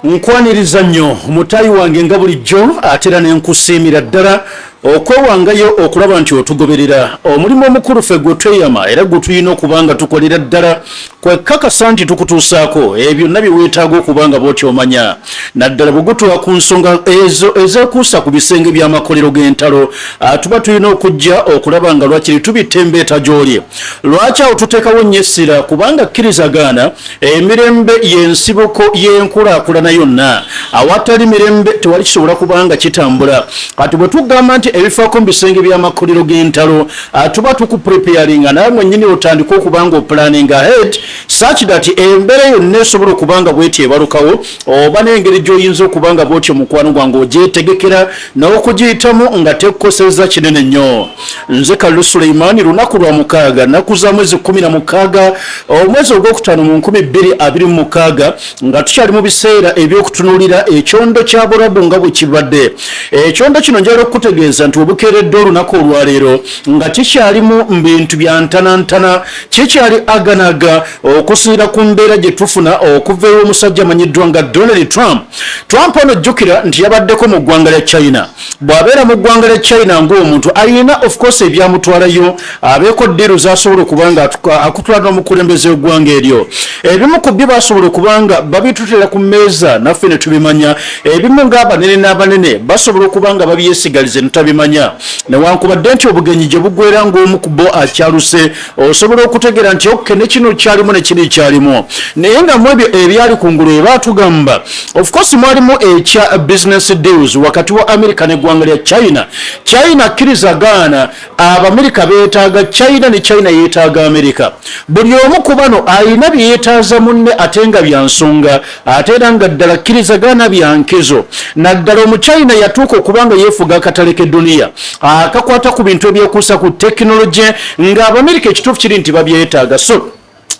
nkwaniriza nnyo mutayi wange nga bulijjo atera nenkusiimira ddala okwewangayo okulaba nti otugoberera omulimu omukulu ffe gwe tweyama era gwe tulina okuba nga tukolera ddala kwekakasa nti tukutuusaako ebyo byonna bye weetaaga okuba nga bw'oti omanya naddala bwe gutuwa ku nsonga ezo ezekuusa ku bisenge by'amakolero g'entalo tuba tulina okujja okulaba nga lwakiri tubitembeeta gy'oli lwaki awo tuteekawo nnyo essira kubanga kkirizagaana emirembe y'ensibuko y'enkulaakulana yonna awatali mirembe tewali kisobola kuba nga kitambula kati bwe tugamba nti ebifaako mu bisenge by'amakolero g'entalo tuba tukupreparinga naye mwennyini otandika okuba nga opulaninga ahead such that embeera yonna esobola okuba nga bw'eti ebalukawo oba n'engeri gy'oyinza okuba nga bw'otyo mukwano gwange ogyetegekera n'okugiyitamu nga tekukosezza kinene nnyo. Nze Kalulu Sulaiman lunaku lwa 6 nnaku za mwezi 16 omwezi ogwokutaano mu 2026 nga tukyali mu biseera eby'okutunuulira ekyondo kya Bulabu nga bwe kibadde. Ekyondo kino njagala okukutegeeza nti obukeeredde olunaku olwaleero nga kikyalimu bintu bya ntanantana kikyali aganaga okusinziira ku mbeera gye tufuna okuva ew'omusajja amanyiddwa nga Donald Trump. Trump ono jjukira nti yabaddeko mu ggwanga lya China. Bw'abeera mu ggwanga lya China ng'omuntu alina of course ebyamutwalayo abeeko ddiiru z'asobola okuba nga akutwala n'omukulembeze w'eggwanga eryo. Ebimu ku byo basobola okuba nga babitutira ku mmeeza naffe ne tubimanya ebimu ng'abanene n'abanene basobola okuba nga babyesigalize ne tutabimanya newankubadde nti obugenyi gye bugwera ng'omu ku bo akyaluse osobola okutegeera nti okke ne kino kyalimu ne kiri kyalimu naye nga mu ebyo ebyali kungulu ebaatugamba of course mwalimu ekya business deals wakati wa America n'eggwanga lya China. China akkirizagaana Abamerika beetaaga China ne China yeetaaga America. Buli omu ku bano alina bye yeetaaza munne ate nga bya nsonga ate era nga ddala akkirizagaana bya nkizo naddala omuchina yatuuka okuba nga yeefuga akatale k'edduniya akakwata ku bintu ebyekuusa ku tekinologi ng'Abamerika ekituufu kiri nti babyetaaga so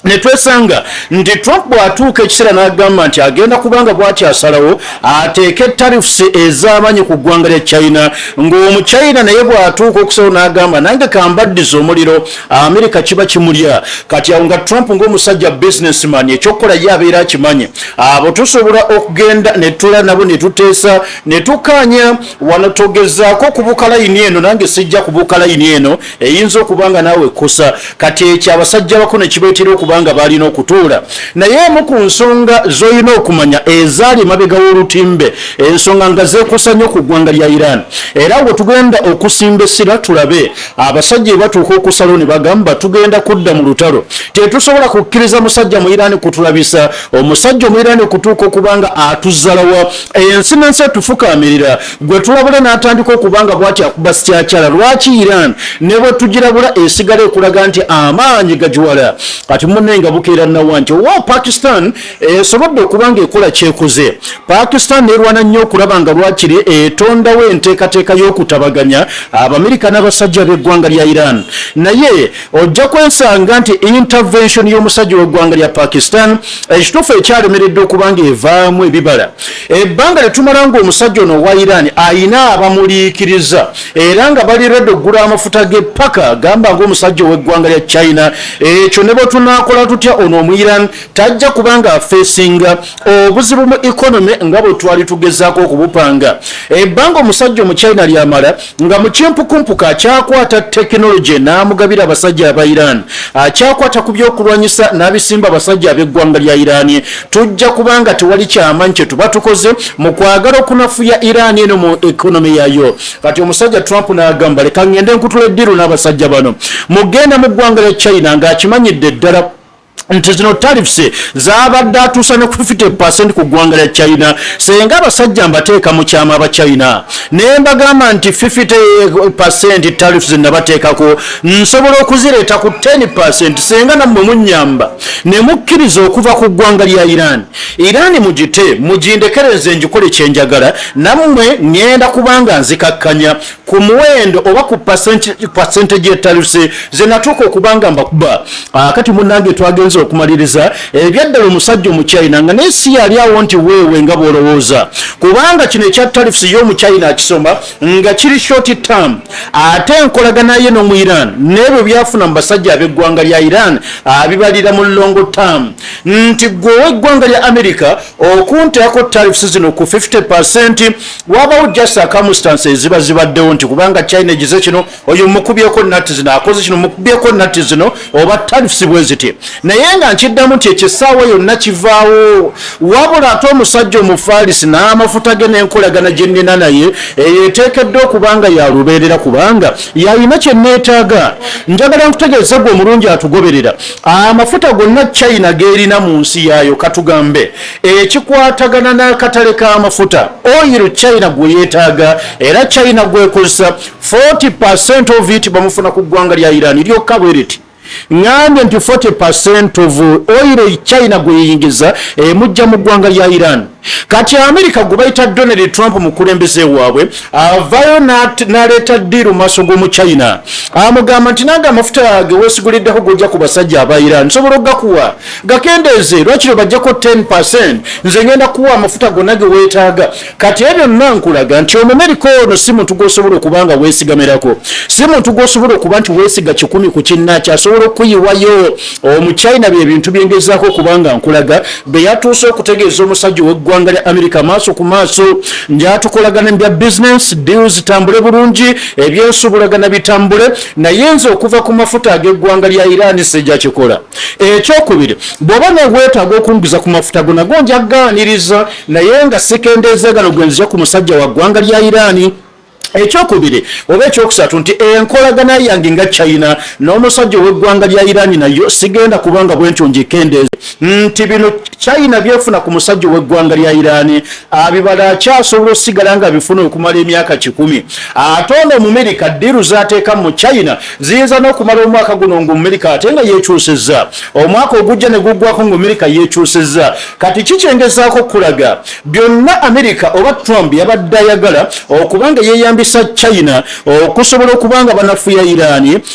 netwesanga nti Trump bw'atuuka ekiseera n'agamba nti agenda kubanga bw'ati asalawo ateeke tariffs ez'amanyi ku ggwanga lya China ng'omuchina naye bw'atuuka okusalawo n'agamba nange kambaddiza omuliro Amerika kiba kimulya kati awo nga Trump ng'omusajja businessman ekyokukola ye abeera akimanyi abo tusobola okugenda ne tula nabo ne tuteesa ne tukaanya wano togezaako okubuuka layini eno nange sijja kubuuka layini eno eyinza okuba nga naawe ekkosa kati ekyo abasajja bako ne kibeetera okuba nga balina okutuula naye emu ku nsonga z'olina okumanya ezaali mabega w'olutimbe ensonga nga zeekuusa nnyo ku ggwanga lya Iran era bwe tugenda okusimba essira tulabe abasajja batuuka okusalawo ne bagamba tugenda kudda mu lutalo tetusobola kukkiriza musajja mu Iran kutulabisa omusajja mu Iran kutuuka okuba nga atuzzalawa ensi n'ensi tufukaamirira gwe tulabula n'atandika okuba nga bw'ati akuba sikyakyala lwaki Iran ne bwe tugirabula esigala ekulaga nti amaanyi gagiwala kati munenga bukeera nawa nti wa Pakistan esobodde okuba nga ekola kyekoze Pakistan erwana nnyo okulaba nga lwakiri etondawo enteekateeka y'okutabaganya Abamerika n'abasajja b'eggwanga lya Iran naye ojja kwesanga nti intervention y'omusajja w'eggwanga lya Pakistan ekituufu ekyalemeredde okuba nga evaamu ebibala ebbanga lye tumala ng'omusajja ono wa Iran ayina abamuliikiriza era nga bali redde okugula amafuta g'eppaka gamba ng'omusajja w'eggwanga lya China ekyo ne bwe tunakola tutya ono mu Iran tajja kubanga afeesinga obuzibu mu economy nga bwe twali tugezaako okubupanga ebbanga omusajja mu China lyamala nga mu kyempukumpuka akyakwata tekinologi n'amugabira abasajja aba Iran akyakwata ku byokulwanyisa n'abisimba abasajja ab'eggwanga lya Iran tujja kubanga tewali kyamanyi kye tuba tukoze mu kwagala okunafuya Iran eno mu economy yayo kati omusajja Trump n'agamba leka ngende nkutula eddiru n'abasajja bano mugenda mu ggwanga lya China ng'akimanyidde ddala nti zino tariffs zaabadde atuusa ne 50% ku ggwanga lya China senga abasajja mbateeka mu kyama aba China naye mbagamba nti 50% tariffs nabateekako nsobola okuzireeta ku 10% senga nammwe munnyamba ne mukkiriza okuva ku ggwanga lya Iran mugite mugindekereze njikole kyenjagala nammwe ngenda kubanga nzikakkanya ku muwendo oba ku percentage ya tariffs ze natuuka okubanga mbakuba kati munnange twagenze tugenze okumaliriza ebyaddala omusajja omuchina nga nesi yali awo nti weewe nga bwolowooza kubanga kino ekya tariffs y'omuchina akisoma nga kiri short term ate enkolagana ye n'omu Iran n'ebyo byafuna mu basajja ab'eggwanga lya Iran abibalira mu long term nti gwe eggwanga lya America okunteako tariffs zino ku 50% wabawo just circumstances ziba zibaddewo nti kubanga China egize kino oyo mukubyeko nati zino akoze kino mukubyeko nati zino oba tariffs bwe ziti naye nga nkiddamu nti ekisaawa yonna kivaawo wabula ate omusajja omufaalisi n'amafuta ge n'enkolagana gye nnina naye eteekeddwa okubanga yalubeerera kubanga yalina kye neetaaga njagala nkutegeeza gwe omulungi atugoberera amafuta gonna China geerina mu nsi yaayo katugambe ekikwatagana n'akatale k'amafuta oil China gwe yeetaaga era China gwekozesa 40% of it bamufuna ku ggwanga lya Iran lyokka bwe riti ngambye nti 40% of oil China gwe yingiza mujja mu ggwanga lya Iran kati America gwe bayita Donald Trump mukulembeze waabwe avayo n'aleeta ddiiru maaso g'omu China amugamba nti nange amafuta ge weesiguliddeko gojja ku basajja aba Iran nsobola ogakuwa gakendeeze lwakiro bajjako 10% nze ngenda kuwa amafuta gonna ge weetaaga kati ebyo nankulaga nti Omumerika ono si muntu gw'osobola okuba nga weesigamerako si muntu gw'osobola okuba nti weesiga 10 ku kinnaaki asobola okuyiwayo Omuchina bye bintu byengezaako okubanga nkulaga be yatuuse okutegeeza omusajja w'eggwanga lya America maaso ku maaso njatukolagana bya business deals tambule bulungi ebyensuubulagana bitambule naye nze okuva ku mafuta ag'eggwanga lya Iran sejja kikola ekyokubiri bw'oba neweetaaga okungiza ku mafuta go nago njagaaniriza naye nga sikendeezagano gwenzija ku musajja wa ggwanga lya Iran ekyokubiri oba ekyokusatu nti enkolagana yange nga China n'omusajja w'eggwanga lya Iran nayo sigenda kubanga bwentyo njikendeeze nti bino China byefuna ku musajja w'eggwanga lya Iran abibala akyasobola osigala nga bifuna okumala emyaka 10 ate ono Omumerika ddiiru z'ateeka mu China ziyinza n'okumala omwaka guno ng'Omumerika ate nga yeekyusizza omwaka ogujja ne guggwako ng'Omumerika yeekyusizza kati kikyengezaako okulaga byonna Amerika oba Trump yabadde ayagala okubanga yeeyambisa China okusobola okubanga banafuya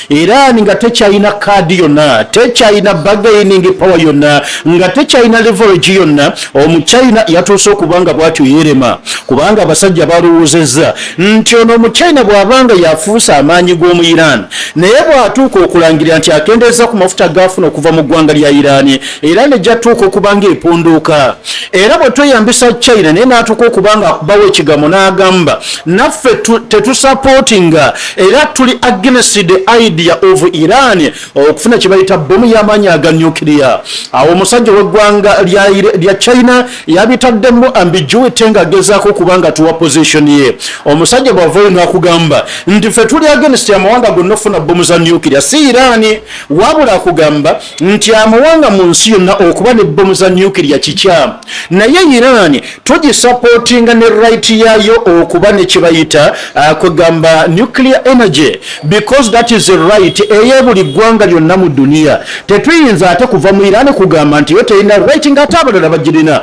Iran nga tekyalina kaadi yonna tekyalina bargaining power yonna nga tekyalina leverage yonna Omuchina yatuuse okubanga bwatyo yeerema kubanga abasajja balowoozezza nti ono Omuchina bw'abanga yafuusa amaanyi g'omu Iran naye bw'atuuka okulangirira nti akendeeza ku mafuta gafuna okuva mu ggwanga lya Iran ejjatuuka okubanga epunduuka era bwe tweyambisa China naye n'atuuka okubanga akubawo ekigambo n'agamba naffe tetusupportinga era tuli against the idea of Iran okufuna kye bayita bomu y'amaanyi aga nuclear awo omusajja w'eggwanga lya China yabitaddemu ambiguity nga agezaako okubanga tuwa position ye omusajja bw'avaayo n'akugamba nti ffe tuli against amawanga gonna okufuna bomu za nuclear si Iran wabula akugamba nti amawanga mu nsi yonna okuba ne bomu za nuclear kikyamu naye Iran tugisupportinga ne right yayo okuba ne kye bayita kugamba nuclear energy because that is the right eyebuli ggwanga lyonna mu dunia tetuyinza ate kuva mu Iran kugamba nti yo terina right nga ate abalala bagirina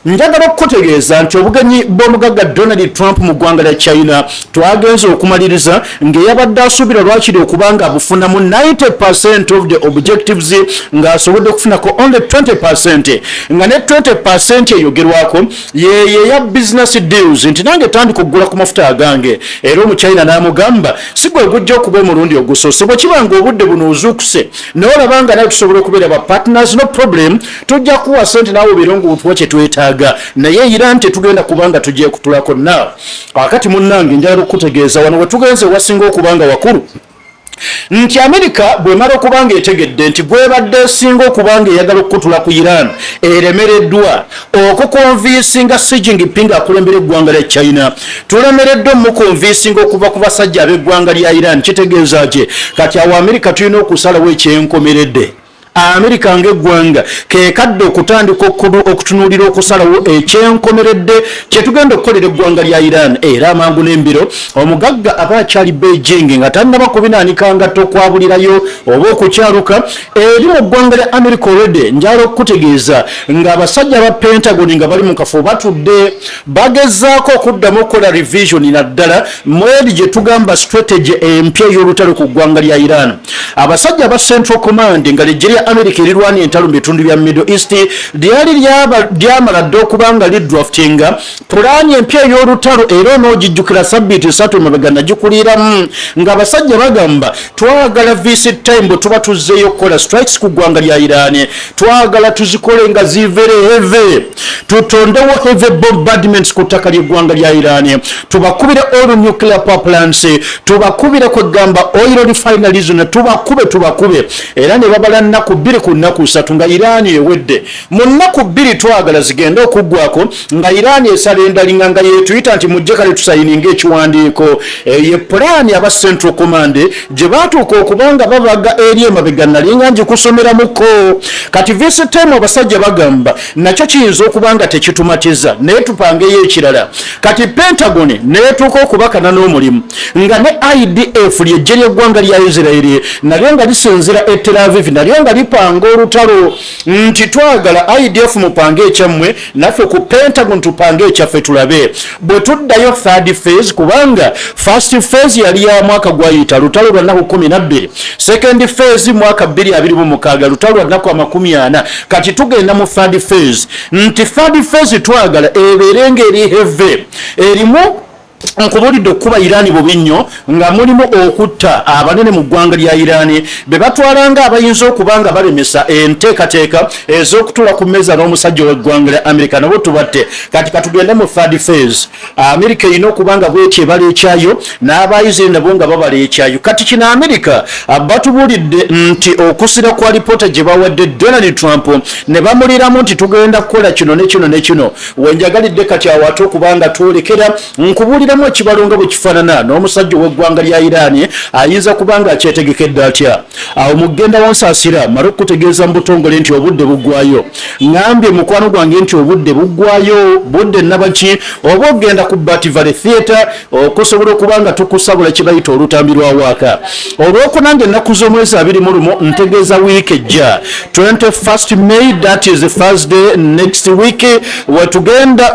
njagala okutegeeza nti obugenyi bw'omugagga Donald Trump mu ggwanga lya China twagenza okumaliriza ng'eyabadde asuubira lwakiri okubanga abufunamu 90% of the objectives ng'asobodde okufunako only 20% nga ne 20% eyogerwako yeya business deals nti nange tandika okugula ku mafuta agange era Omuchina n'amugamba si gwe gujja okuba omulundi ogusoose bwe kibanga obudde buno ozuukuse n'olaba nga naye tusobola okubeera ba partners no problem tujja kuwa sente naawe obeerenga obutuwa kye twetaaga naye Iran tetugenda kubanga tugiye kutulako naawe akati munnange njagala okutegeeza wano we tugenze wasinga okubanga wakulu nti Amerika bwemala okubanga etegedde nti gwebadde esinga okubanga eyagala okutula ku Iran eremereddwa okukonvinsinga Xi Jinping akulembera eggwanga lya China tulemereddwa mukonvinsinga okuva ku basajja ab'eggwanga lya Iran kitegeeza ki kati awo Amerika tulina okusalawo ekyenkomeredde Amerika ng'eggwanga keekadde okutandika okutunuulira okusalawo ekyenkomeredde kye tugenda okukolera eggwanga lya Iran era amangu n'embiro omugagga aba akyali Beijing nga tannaba kubinaanika ngatto okwabulirayo oba okukyaluka eri mu ggwanga lya America already njala okutegeeza ng'abasajja ba Pentagon nga bali mu kafo batudde bagezaako okuddamu okukola revision naddala mweri gye tugamba strategy empya y'olutalo ku ggwanga lya Iran abasajja ba Central Command nga lejjerya lya America erirwanya entalo mu bitundu bya Middle East lyali lyamala dde okubanga lidraftinga pulaani empya ey'olutalo era onoogijjukira sabbiiti 3 mabega nagikuliramu ng'abasajja bagamba twagala visit time tuba tuzzeeyo okukola strikes ku ggwanga lya Iran twagala tuzikole nga zivere heve tutondewo heavy bombardments ku ttaka ly'eggwanga lya Iran tubakubire all nuclear power plants tubakubire kwegamba oil refineries na tubakube era ne babala nnaku 2 ku nnaku 3 nga Iran ewedde mu nnaku 2 twagala zigenda okuggwako nga Iran esala endalinga nga yetuyita nti mujje kale tusayininga ekiwandiiko ye plan aba Central Command gye baatuuka okubanga babaga eri emabega nalinga ngikusomeramuko kati visit time abasajja bagamba nakyo kiyinza okubanga tekitumatiza naye tupangeyo ekirala kati Pentagon neetuuka okubakana n'omulimu nga ne IDF lyejje ly'eggwanga lya Israeli nalyo nga lisinzira e Tel Aviv nalyo nga lipanga olutalo nti twagala IDF mupange ekyammwe naffe ku Pentagon tupange ekyaffe tulabe bwe tuddayo third phase kubanga first phase yali ya mwaka gwayita lutalo lwa nnaku 12 second phase mwaka 2026 lutalo lwa nnaku 40 kati tugenda mu third phase nti third phase twagala ebeerenga eri heve erimu nkubulidde okuba Iran bubinnyo nga mulimu okutta abanene mu ggwanga lya Iran be batwalanga abayinza okubanga balemesa enteekateeka ez'okutula ku mmeeza n'omusajja w'eggwanga lya America nabo tubatte kati katugende mu third phase America erina okubanga bwetyo ebala ekyayo n'abayizire nabo nga babala ekyayo kati kino America batubulidde nti okusira kwa lipoota gye bawadde Donald Trump ne bamuliramu nti tugenda kukola kino ne kino ne kino wenjagalidde kati awate okubanga twolekera nkubuliramu ekibalonga bwe kifaanana n'omusajja w'eggwanga lya Iran ayinza kubanga akyetegekedde atya awo mugenda wonsaasira mala okutegeeza mu butongole nti obudde buggwayo ngambye mukwano gwange nti obudde buggwayo budde nabaki oba ogenda ku Bat Valley Theatre okusobola okubanga tukusabula kye bayita olutambi lwa waaka olwokunange ennaku z'omwezi 21 ntegeeza wiiki ejja 21st May that is Thursday next week wetugenda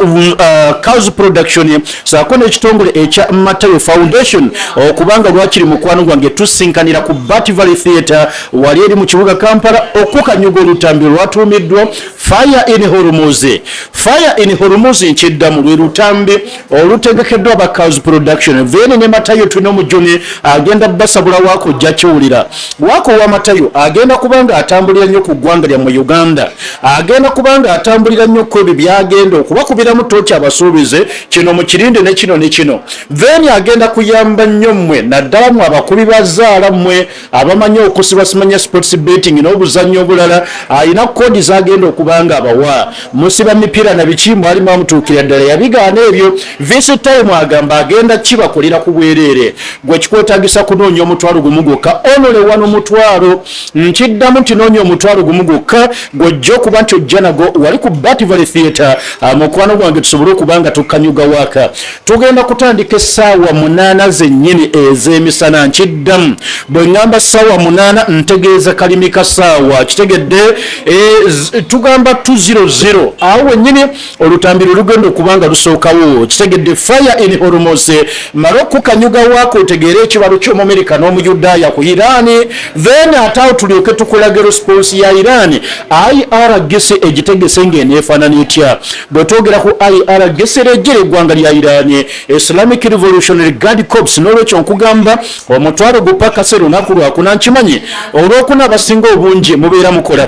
Cows Production saako n'ekitongole ekya Matayo Foundation okubanga lwakiri mukwano gwange tusinkanira ku Bat Valley Theatre wali eri mu kibuga Kampala okukanyuga olutambi lwatuumiddwa Fire in Hormuz. Fire in Hormuz nkiddamu lwe lutambi olutegekeddwa aba Cows Production vene ne Matayo tulina omujjuni agenda basabula waako jja kiwulira waako wa Matayo agenda kubanga atambulira nnyo ku ggwanga lya mu Uganda agenda kubanga atambulira nnyo ku ebyo byagenda okubakubiramu tooki abasuubize kino mu kirinde ne kino ne kino veni agenda kuyamba nnyo mmwe naddala mu abakubi bazaala mmwe abamanyi okusiba simanya sports betting n'obuzannyo obulala alina kodi zagenda okubanga abawa musiba mipiira na biki mwali mamutuukira ddala yabigaana ebyo visit time agamba agenda kibakolera ku bwereere gwe kikwetaagisa kunoonya omutwalo gumu gwokka onole wano mutwalo nkiddamu nti noonya omutwalo gumu gwokka gw'ojja okuba nti ojja nago wali ku Bat Valley Theatre mukwano gwange tusobole okubanga tukanyuga waaka tugenda kutandika essaawa 8 zennyini ez'emisana nkiddamu bwe ngamba ssaawa 8 ntegeeza kalimi ka ssaawa kitegedde tugamba 200 awo wennyini olutambiro lugenda okubanga lusookawo kitegedde Fire in Hormuz mala okukanyuga waako otegeere ekibalo ky'Omumerika n'Omuyudaaya ku Iran then ataawo tulyoke tukulaga response ya Iran IRGC egitegese ng'eneefaanana etya bwe twogera ku IRGC lejjera eggwanga lya Iran Islamic Revolutionary Guard Corps n'olwekyo nkugamba omutwalo gupakase lunaku lwakuna nkimanyi olwokuna abasinga obungi mubeera mukola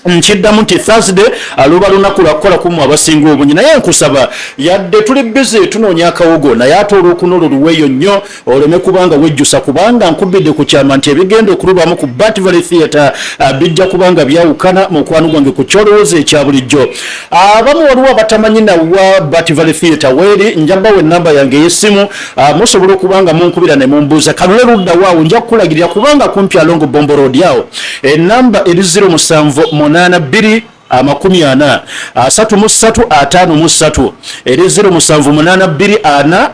nkiddamu nti Thursday aluba lunaku lwakukola kumu abasinga obungi naye nkusaba yadde tuli busy tunoonya akawogo naye ate olwokuna olwo luweeyo nnyo oleme kubanga wejjusa kubanga nkubidde ku kyama nti ebigenda okulubamu ku Bat Valley Theatre bijja kubanga byawukana mukwano gwange ku kyolowooza ekya bulijjo abamu waliwo abatamanyi nawa Bat Valley Theatre weeri njambawo ennamba yange ey'essimu musobola okubanga munkubira ne mumbuuza kalule ludda waawo nja kukulagirira kubanga kumpi alongo Bombo Road awo ennamba eri 0782 40 33 53 eri 0782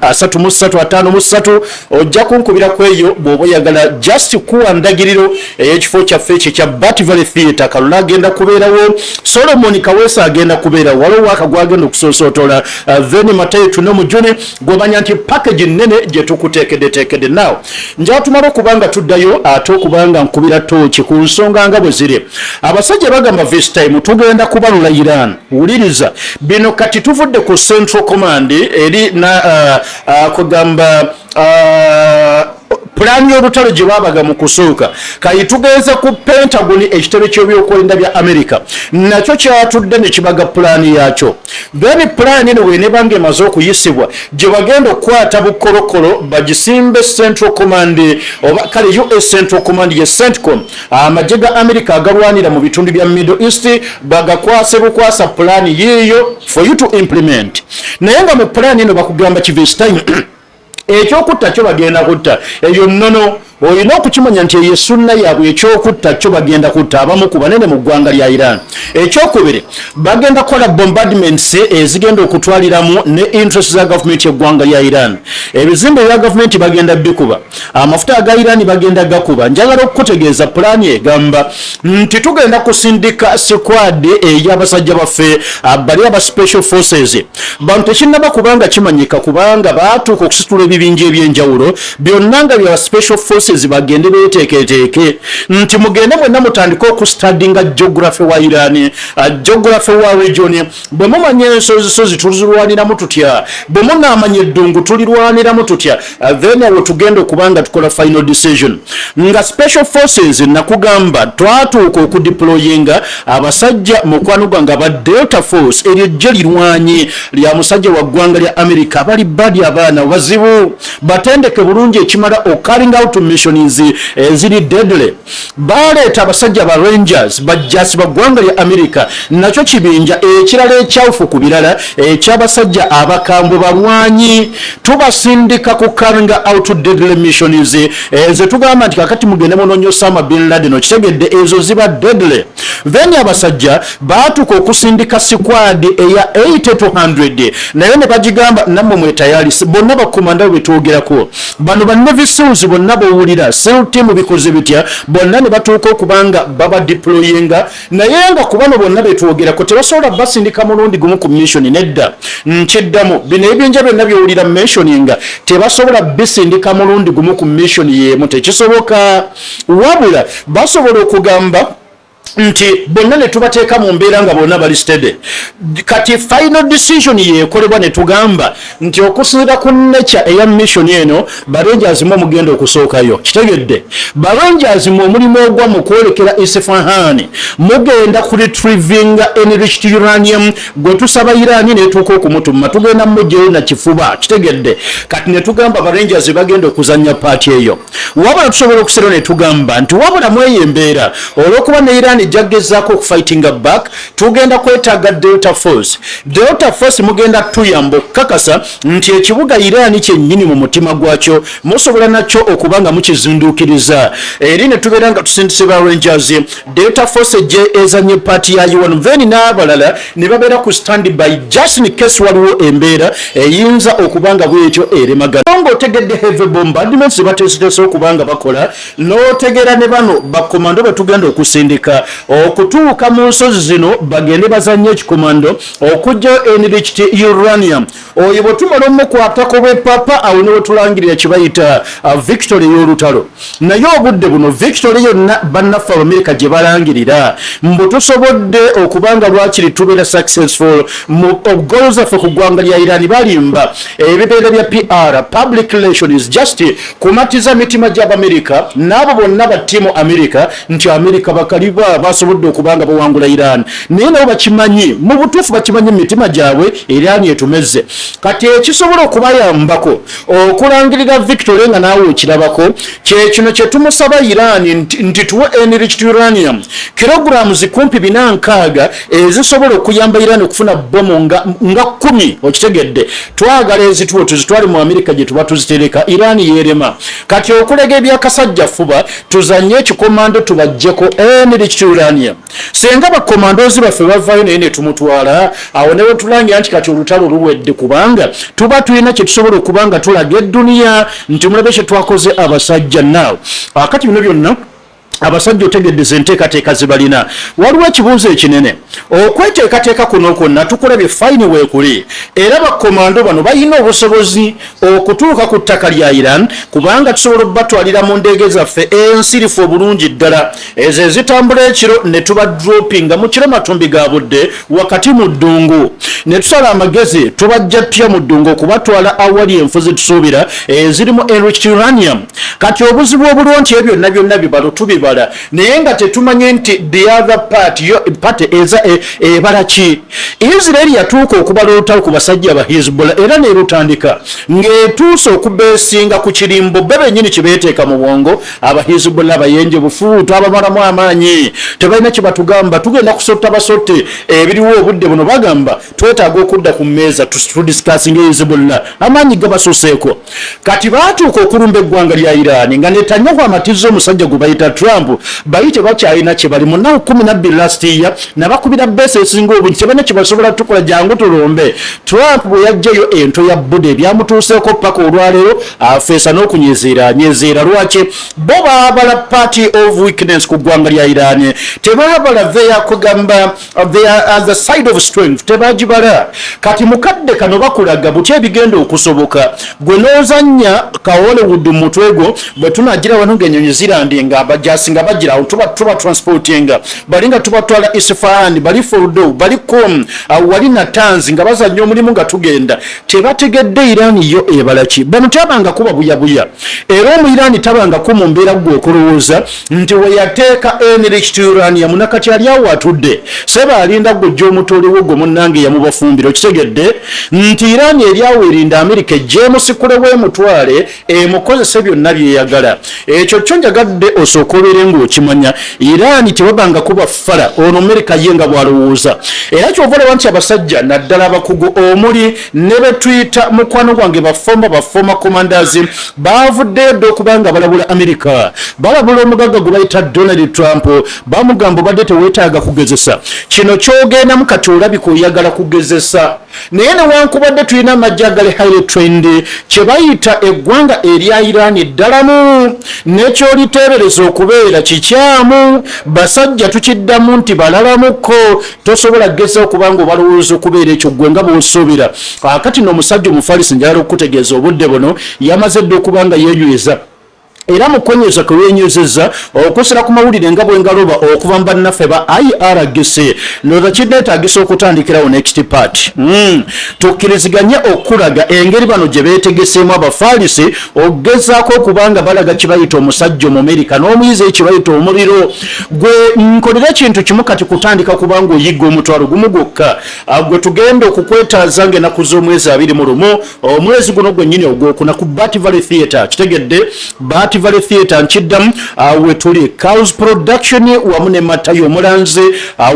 43 53 ojja kunkubira kweyo bw'oba oyagala just kuwa ndagiriro ey'ekifo kyaffe ekyo kya Bat Valley Theatre. Kalula agenda kubeerawo, Solomon Kaweesa agenda kubeerawo, waliwo waka gwagenda okusosootola Veni Matayo Tuno Mujuni gw'omanya nti package nnene gye tukuteekeddeteekedde. Now njala tumala okubanga tuddayo ate okubanga nkubira tooki ku nsonga nga bwe ziri. Abasajja bagamba this time tugenda kubalula Iran. Wuliriza bino kati tuvudde ku Central Command eri na kugamba pulani y'olutalo gye baabaga mu kusooka kati tugenze ku Pentagon ekitebe ky'ebyokwerinda bya America nakyo kyatudde ne kibaga pulani yaakyo. Then pulani eno bw'enebanga emaze okuyisibwa gye bagenda okukwata bukolokolo bagisimbe Central Command oba kale US Central Command ye CENTCOM amagye ga America agalwanira mu bitundu bya Middle East bagakwase bukwasa pulani yiyo for you to implement. Naye nga mu pulani eno bakugamba this time ekyokutta kyo bagenda kutta eyo nnono olina okukimanya nti eyo sunna yaabwe ekyokutta kyo bagenda kutta abamu ku banene mu ggwanga lya Iran. Ekyokubiri bagenda kukola bombardments ezigenda okutwaliramu ne interest za gavumenti y'eggwanga lya Iran. Ebizimbe bya gavumenti bagenda bikuba, amafuta aga Iran bagenda gakuba. Njagala okukutegeeza pulani egamba nti tugenda kusindika squad ey'abasajja baffe bali aba special forces. Bantu tekinnaba kubanga kimanyika kubanga baatuuka okusitula ebibinja ebyenjawulo byonna nga bya special forces bagende beteeketeeke nti mugende mwenna mutandika okustudinga geography wa Iran, geography wa region. Bwe mumanya ensozisozi tulirwaniramu tutya, bwe munaamanya eddungu tulirwaniramu tutya, then awo tugenda okubanga tukola final decision. Nga special forces nakugamba twatuuka okudeployinga abasajja mukwano gwange aba Delta Force eryo gye lirwanyi lya musajja wa ggwanga lya America abali badi abaana bazibu batendeke bulungi ekimala carrying out missions eziri deadly. Baleeta abasajja ba Rangers bajjasi ba ggwanga lya America nakyo kibinja ekirala ekyawufu ku birala ekyabasajja abakambwe balwanyi tubasindika ku carrying out deadly missions ze tugamba nti kakati mugende munoonyo Osama bin Laden okitegedde ezo ziba deadly. Then abasajja baatuka okusindika squad eya 80 to 100 naye ne bagigamba nammwe mwetayali bonna bakomanda betwogerako bano ba Navy SEALs bonna bowulira SEAL team bikoze bitya bonna ne batuuka okubanga baba deployinga naye nga kubano bonna betwogerako tebasobola basindika mulundi gumu ku mission nedda nkiddamu bino ebyenja byonna byowulira mentioninga tebasobola bisindika mulundi gumu ku mission yemu tekisoboka wabula basobola okugamba nti bonna ne tubateeka mu mbeera nga bonna bali steady. Kati final decision yeekolebwa ne tugamba nti okusinziira ku nature eya mission eno Barangers mu mugenda okusookayo kitegedde Barangers mu omulimu ogwa mu kwolekera Isfahan mugenda ku retrieving enriched uranium gwe tusaba Iran netuuka okumutuma tugenda mujjeyo na kifuba kitegedde. Kati ne tugamba Barangers bagenda okuzanya paati eyo wabula tusobola okusera ne tugamba nti wabula mweyembeera olw'okuba ne Iran jagezaako okufightinga back tugenda kwetaaga Delta Force. Delta Force mugenda tuyamba okukakasa nti ekibuga Iran kyennyini mu mutima gwakyo musobola nakyo okubanga mukizinduukiriza eri ne tubeera nga tusindise ba Rangers. Delta Force gye ezanye paati ya UN then n'abalala ne babeera ku standby just in case waliwo embeera eyinza okubanga bwekyo eremagana ng'otegedde heavy bombardments bateeseteese okubanga bakola n'otegeera ne bano bakomando betugenda okusindika okutuuka mu nsozi zino bagende bazanye ekikomando okujja enriched uranium oyo bwe tumala omukwatako bwepapa awo ne wetulangirira kibayita victory y'olutalo. Naye obudde buno victory yonna bannaffe Abamerika gye balangirira mbu tusobodde okubanga lwakiri tubeera successful mu goals zaffe ku ggwanga lya Iran balimba ebibeera bya PR public relations just kumatiza mitima gy'Abamerika n'abo bonna ba ttiimu America nti America bakaliba basobodde okubanga bawangula Iran naye nabo bakimanyi mu butuufu bakimanyi mitima gyabwe Iran etumeze. Kati ekisobola okubayambako okulangirira victory nga naawe okirabako kye kino kye tumusaba Iran nti tuwe enriched uranium kilograms kumpi 460 ezisobola okuyamba Iran okufuna bomu nga 10 okitegedde twagala ezituwe tuzitwale mu America gye tuba tuzitereka Iran yerema. Kati okulega ebyakasajja fuba tuzanye ekikomando tubajjeko enriched uranium senga bakomandozi baffe bavaayo naye ne tumutwala awo ne wetulangira nti kati olutalo luwedde kubanga tuba tulina kye tusobola okubanga tulaga edduniya nti mulabe kye twakoze abasajja naawe akati bino byonna abasajja otegedde enteekateeka zibalina waliwo ekibuuzo ekinene okweteekateeka kuno kwonna tukulabye fayini weekuli era bakomando bano balina obusobozi okutuuka ku ttaka lya Iran kubanga tusobola okubatwalira mu ndeege zaffe ensirifu obulungi ddala ezo ezitambula ekiro ne tuba droppinga mu kiro matumbi ga budde wakati mu ddungu ne tusala amagezi tubajja tutya mu ddungu okubatwala awali enfu zetusuubira ezirimu enriched uranium kati obuzibu obuliwo nti ebyo byonna bibalo tubibala naye nga tetumanye nti the other party eza ebala ki Israel yatuuka okubala olutalo ku basajja ba Hezbollah era nerutandika ng'etuuse okubeesinga ku kirimbo be bennyini kye beeteeka mu bwongo aba Hezbollah abayenje bufuuto abamalamu amaanyi tebalina kye batugamba tugenda kusota basotte ebiriwo obudde buno bagamba twetaaga okudda ku mmeeza tudisikasinga Hezbollah amaanyi gabasuseeko kati baatuuka okulumba eggwanga lya Iran nga Netanyahu amatiza omusajja gwe bayita Trump bayite bakyalina kye bali munaku 12 last year nabakubira bese esinga obungi kyebana kye basobola tukola jangu tulombe Trump bwe yajjayo ento ya budde byamutuuseeko paka olwaleero afeesa n'okunyezeera lwaki bo baabala party of weakness ku ggwanga lya Iran tebaabala kugamba they are the side of strength tebagibala kati mukadde kano bakulaga butya ebigenda okusoboka gwe n'ozannya ka Hollywood mu mutwe gwo bwe tunagira wano ng'ennyonyi zirandinga abajasinga bagira tuba transportinga balinga tubatwala Isfahan bali Fordo bali Qom wali Natanz nga bazannya omulimu nga tugenda tebategedde Iran yo ebalaki bano tabanga kuba buyabuya era mu Iran tabanga ku mu mbeera gwe okulowooza nti we yateeka enriched uranium nakati ali awo atudde seba alinda gujja omutolewo gwe munnange yamubafumbira kitegedde nti Iran eri awo erinda America James kulewe mutwale emukozese byonna byeyagala ekyo kyo njagadde osokobere ng'okimanya Iran tebabanga kuba fala ono America yenga bwalowooza era kyovola nti abasajja naddala abakugu omuli ne betuyita mukwano gwange bafoma commanders bavuddeyo dde okubanga balabula America balabula omugagga gwe bayita Donald Trump bamugamba badde teweetaaga kugezesa kino kyogendamu kati olabika oyagala kugezesa naye newankubadde tulina amajja agali highly trained kye bayita eggwanga erya Iran ddalamu nekyoliteebereza okubeera kikyamu basajja tukiddamu nti balalamuko tosobola kugeza okubanga obalowooza okubeera ekyo gwe nga bw'osuubira akati n'omusajja omufalisi njagala okukutegeeza obudde buno yamaze dde okubanga yeenyuyiza era mukonyeza kulwenyezeza okusira ku mawulire nga bwengaloba okuva mu bannaffe ba IRGC ndoza kineetaagisa okutandikirawo next part tukkiriziganye okulaga engeri bano gye beetegeseemu abafaalisi okugezaako okubanga balaga kibayita omusajja Omumerika n'omuyizi ekibayita omuliro gwe nkolera ekintu kimu kati kutandika kubanga oyigga omutwalo gumu gwokka gwe tugenda okukwetaaza ng'ennaku z'omwezi 21 omwezi guno gwennyini ogwokuna ku Bat Valley Theatre kitegedde Bat Valley Theatre nkiddamu we tuli Cows Production wamu ne Matayo Omulanze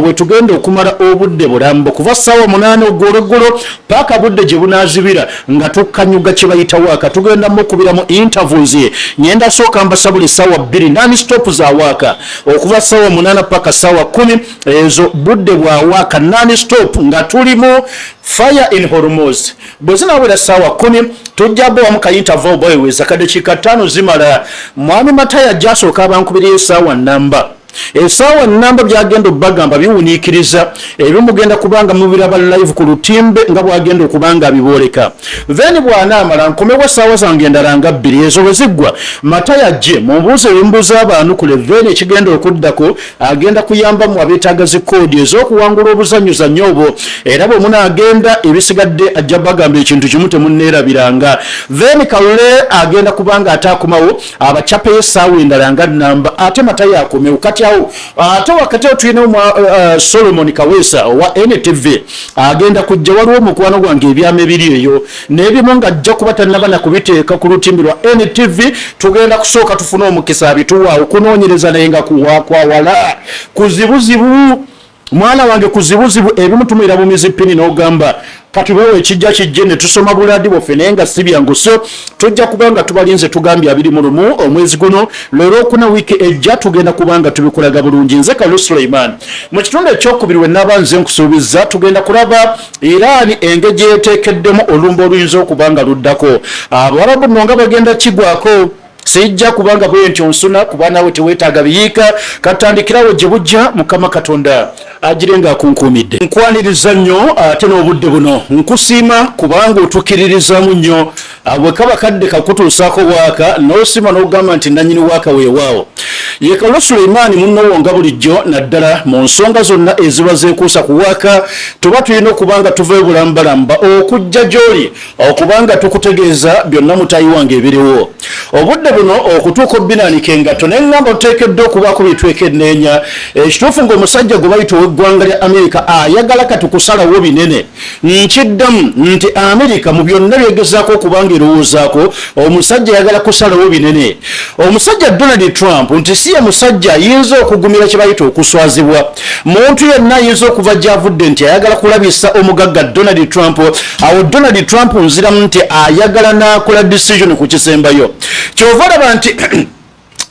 we tugenda okumala obudde bulambo kuva ssaawa 8 ogw'olweggulo paka budde gye bunaazibira nga tukkanyuga kye bayita waaka tugenda mukubiramu interviews nyenda sooka mbasabula essaawa 2 non stop za waaka okuva ssaawa 8 paka ssaawa 10 ezo budde bwa waaka non stop nga tulimu Fire in Hormuz bwe zinaawera ssaawa 10 tujja bwamu ka interview boyweza kadekiika 5 zimala mwami Mataya jasooka abankubiriye essaawa namba essaawa namba byagenda obbagamba biwuniikiriza ebimugenda kubanga mubiraba live ku lutimbe nga bwagenda okubanga abibooleka then bw'anaamala nkomewo essaawa zange endala nga 2 ezo bwe ziggwa Mataya gye mumbuuza ebimbuuza abanukule then ekigenda okuddako agenda kuyambamu abeetaaga zikoodi ez'okuwangula obuzannyuzannyo obwo era bwe munaagenda ebisigadde ajja bagamba ekintu kimu temunneerabiranga then Kalule agenda kubanga ataakomawo abacapeyo essaawa endala nga namba ate Mataya akomewo kati ate wakati tulina Solomon Kaweesa wa NTV agenda kujja waliwo mukwano gwange ebyama ebiri eyo n'ebimu nga ajja kuba tannaba na kubiteeka ku lutimbi lwa NTV tugenda kusooka tufune omukisa abituwaawo kunoonyereza naye nga kuwakwawala kuzibuzibu mwana wange kuzibuzibu ebimu tumira bumizi pini n'ogamba katubeewo ekijja kijje ne tusoma buladi bwaffe naye nga si byangu so tujja kubanga tubalinze tugambye 21 omwezi guno leero okuna wiiki ejja tugenda kubanga tubikulaga bulungi nze Kalu Suleiman mu kitundu ekyokubiri we naba nze nkusuubiza tugenda kulaba Iran engeri yeteekeddemu olumba oluyinza okubanga luddako abawarabu nno nga bagenda kigwako sijja kubanga bwentyo nsuna kuba nawe teweetaaga biyiika katandikirawo gye bujja Mukama Katonda agirenga akunkuumidde nkwaniriza nnyo ate n'obudde buno nkusiima kubanga otukkiririzamu nnyo bwe kaba kadde kakutuusaako waaka n'osima n'ogamba nti nannyini waaka weewaawo ye Kalu Suleiman munnowo nga bulijjo naddala mu nsonga zonna eziba zeekuusa ku waaka tuba tulina okubanga tuva ebulambalamba okujja gy'oli okubanga tukutegeeza byonna mutayi wange ebiriwo obudde buno okutuuka obbinaanika engatto naye ngamba tuteekeddwa okubaako byetwekenneenya ekituufu ng'omusajja gwe bayita ow'eggwanga lya Amerika ayagala kati kusalawo binene nkiddamu nti Amerika mu byonna byegezaako okubanga erowoozaako omusajja ayagala kusalawo binene omusajja Donald Trump nti si ye musajja ayinza okugumira kye bayita okuswazibwa muntu yenna ayinza okuva gy'avudde nti ayagala kulabisa omugagga Donald Trump awo Donald Trump nziramu nti ayagala n'akola decision ku kisembayo kyova olaba nti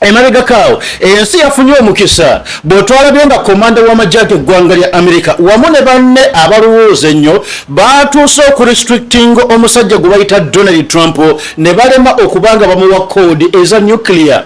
emabegakaawo ensi yafunye omukisa bw'otwalabye nga komanda w'amagye g'eggwanga lya Amerika wamu ne banne abalowooza ennyo baatuuse okurestrictinga omusajja gwe bayita Donald Trump ne balema okubanga bamuwa koodi eza nuclear.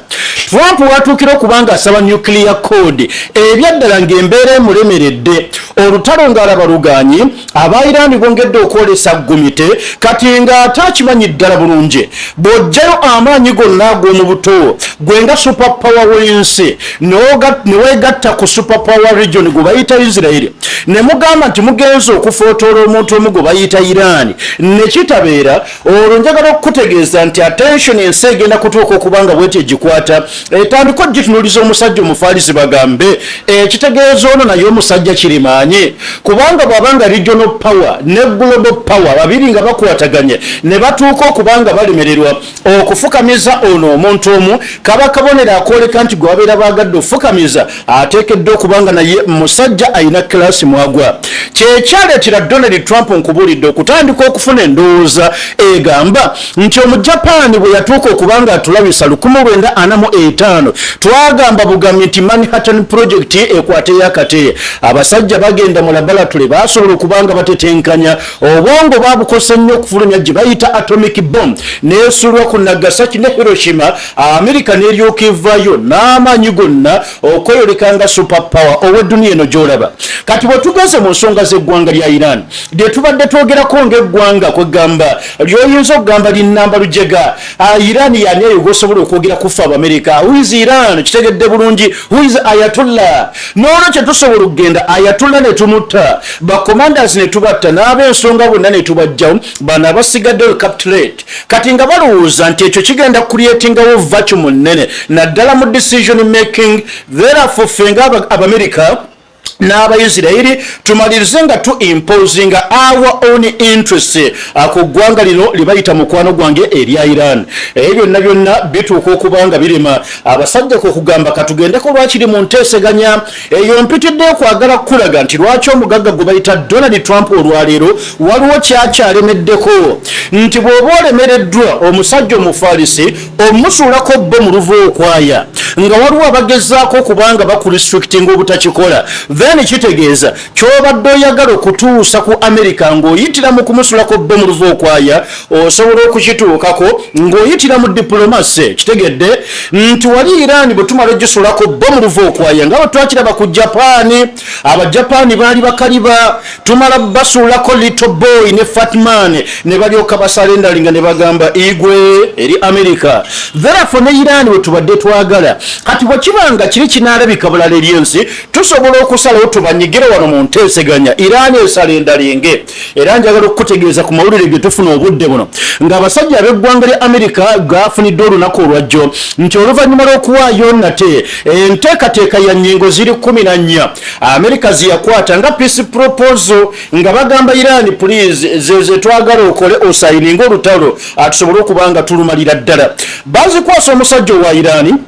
Trump watuukira okubanga asaba nuclear code ebyaddala ng'embeera emulemeredde olutalo ng'alaba lugaanyi aba Iran bongedde okwolesa gumite kati ng'ate akimanyi ddala bulungi bw'oggyayo amaanyi gonna ag'omu buto gwenga superpower w'ensi ne weegatta ku superpower region gwe bayita Israel ne mugamba nti mugenza okufootoola omuntu omu gwe bayita Iran ne kitabeera olwo njagala okukutegeeza nti attention ensi egenda kutuuka okubanga bweti egikwata etandika ogitunuuliza omusajja omufaalisi bagambe ekitegeeza ono naye omusajja kirimaanyi kubanga bw'abanga regional power ne global power babiri nga bakwataganye ne batuuka okubanga balemererwa okufukamiza ono omuntu omu kaba kabonera akwoleka nti gwe babeera baagadde ofukamiza ateekeddwa okubanga naye musajja ayina kilasi mwagwa kyekyaleetera Donald Trump nkubulidde okutandika okufuna endowooza egamba nti omujapaani bwe yatuuka okubanga atulabisa 1945 twagamba bugambi nti Manhattan Project ekwate yakate abasajja bagenda mu laboratory basobola okubanga batetenkanya obwongo babukosa nnyo okufulumya gye bayita atomic bomb neesulwa ku Nagasaki ne Hiroshima Amerika n'eryoka evaayo n'amaanyi gonna okweyolekanga superpower ow'edduniya eno gy'olaba kati bwe tugeze mu nsonga z'eggwanga lya Iran lye tubadde twogerako ng'eggwanga kwegamba ly'oyinza okugamba linnamba lujega Iran yani eyo gwosobola okwogera kufa Abamerika who is Iran kitegedde bulungi who is Ayatollah n'olwo kye tusobola okugenda Ayatollah ne tumutta bacommanders ne tubatta n'ab'ensonga bonna ne tubajjawo bano abasigadde recapitulate kati nga balowooza nti ekyo kigenda creatingawo vacuum nnene naddala mu decision making therefore fenga Abamerika n'Abayisirayiri tumalirize nga imposinga our own interest ku ggwanga lino libayita mukwano gwange erya Iran byonna byonna bituuka okubanga birema abasajja kugamba katugendeko lwakiri mu nteeseganya eyo mpitidde okwagala kulaga nti lwaki omugagga gwe bayita Donald Trump olwaleero waliwo kyakyalemeddeko nti bw'oba olemereddwa omusajja omufaalisi omusuulako bo mu luva okwaya nga waliwo abagezaako okubanga bakurestrictinga obutakikola then kitegeeza ky'obadde oyagala okutuusa ku Amerika ng'oyitira mu kumusulako bo mu luva okwaya osobola okukituukako ng'oyitira mu diplomasi kitegedde nti wali Iran bwe tumala ogisulako bo mu luva okwaya nga bwe twakiraba ku Japaani Abajapaani baali bakaliba tumala basuulako Little Boy ne Fatman ne balyoka basalendalinga ne bagamba igwe eri Amerika therefore ne Iran bwe tubadde twagala kati bwe kibanga kiri kinaalabika bulala eri ensi tusobola okusalawo tubanyigire wano mu nteeseganya Iran esalendalinge era njagala okutegeeza ku mawulire ge tufuna obudde buno ng'abasajja ab'eggwanga lya Amerika gaafunidde olunaku olwajjo nti oluvannyuma lw'okuwaayo nate enteekateeka ya nnyingo ziri 14 Amerika ziyakwata nga peace proposal nga bagamba Iran please ze twagala okole osayininga olutalo tusobole okubanga tulumalira ddala bazikwasa omusajja owa Iran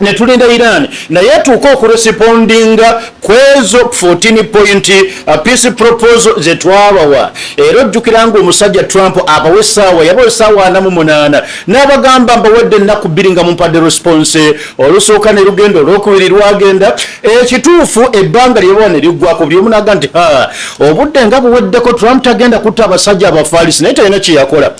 netulinda Iran naye tuuka okurespondinga kwezo 14 point peace proposal zetwabawa era ojjukiranga omusajja Trump abawe essaawa yabawe essaawa 48 n'abagamba mbawedde ennaku 2 nga mumpadde response olusooka ne lugenda olwokubiri lwagenda ekituufu ebbanga lyebawa ne liggwako buli omu n'aga nti obudde nga buweddeko Trump tagenda kutta abasajja abafaalisi naye talina kye yakola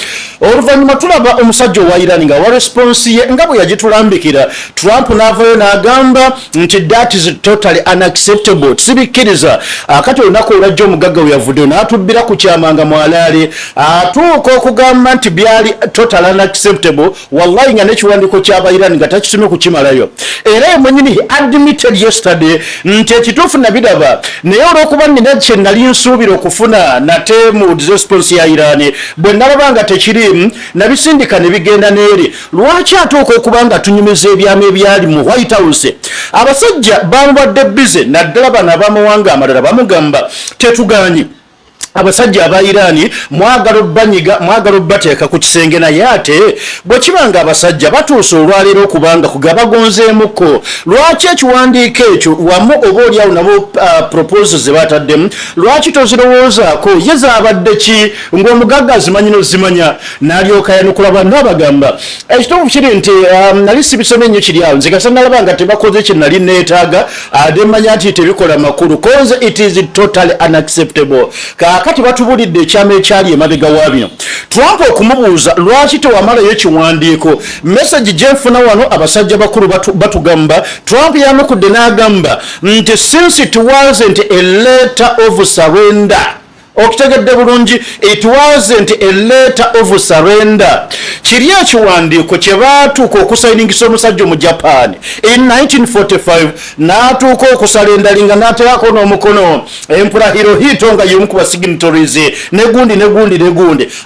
oluvannyuma tulaba omusajja owa Iran nga wa response ye nga bwe yagitulambikira Trump n'avayo n'agamba nti that is totally unacceptable sibikkiriza akati olunaku olwajja omugagga we yavuddeyo n'atubbira ku kyama nga mwalaale atuuka okugamba nti byali totally unacceptable wallahi nga n'ekiwandiiko ky'Abayirani nga takitumye kukimalayo era ye mwennyini he admitted yesterday nti ekituufu nabiraba naye olw'okuba nina kye nali nsuubira okufuna nate mu response ya Iran bwe nalaba nga tekirimu nabisindika ne bigenda n'eri lwaki atuuka okuba nga tunyumiza ebyama ebyali mu White House abasajja bamubadde bize naddala bano abamawanga amalala bamugamba tetuganye abasajja aba Iran mwagala banyiga mwagala bateeka ku kisenge naye ate bwe kibanga abasajja batuusa olwaleero okubanga kugabagonzeemuko lwaki ekiwandiiko ekyo wamu oba oliawo nabo proposals ze bataddemu lwaki tozirowoozaako ye zaabadde ki ng'omugagga azimanyi n'ozimanya n'alyoka yanukula bantu abagamba ekituufu kiri nti nali sibisome nnyo kiri awo nze kasa nalaba nga tebakoze kye nali neetaaga ate manya nti tebikola makulu koze it is totally unacceptable kati batubulidde ekyama ekyali emabega wa bino Trump okumubuuza lwaki tewamalayo ekiwandiiko message gyenfuna wano abasajja bakulu batugamba Trump yanukudde n'agamba nti since it wasn't a letter of surrender okutegedde bulungi it wasn't a letter of surrender kiri ekiwandiiko kye baatuuka okusayiningisa omusajja mu Japan in 1945 n'atuuka okusalendalinga n'ateekako n'omukono Emperor Hirohito nga y'omu ku basignatories negundi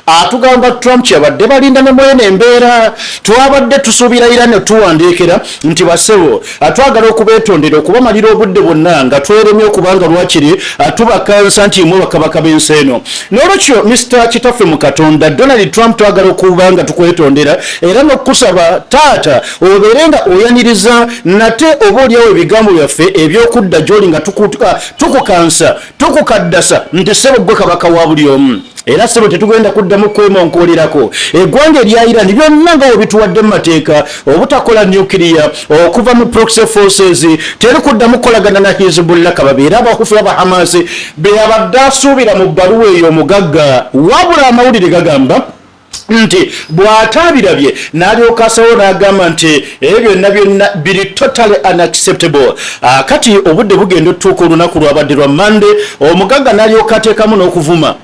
atugamba Trump kyabadde balinda ne mwene embeera twabadde tusuubira Iran ne tuwandiikira nti basebo twagala okubeetondera okubamalira obudde bwonna nga tweremye okubanga lwakiri tubakansa nti mwe bakabaka enseno n'olwekyo Mr. Kitaffe mu Katonda Donald Trump twagala okubanga tukwetondera era n'okusaba taata obeerenga oyaniriza nate oba oliawo ebigambo byaffe ebyokudda gy'oli nga tukukansa tukukaddasa nti sebo gwe kabaka wa buli omu era sebo tetugenda kuddamu kwemonkolerako eggwanga erya Iran byonna nga bituwadde mu mateeka obutakola nuclear okuva mu proxy forces terikuddamu kukolagana na Hezbollah kababeera abakufu aba Hamas be abadde asuubira mu bbaluwa eyo omugagga wabula amawulire gagamba nti bw'ataabirabye n'alyoka asawo n'agamba nti byonna byonna biri totally unacceptable kati obudde bugenda otuuka olunaku lwabadde lwa Monday omugagga n'alyoka ateekamu n'okuvuma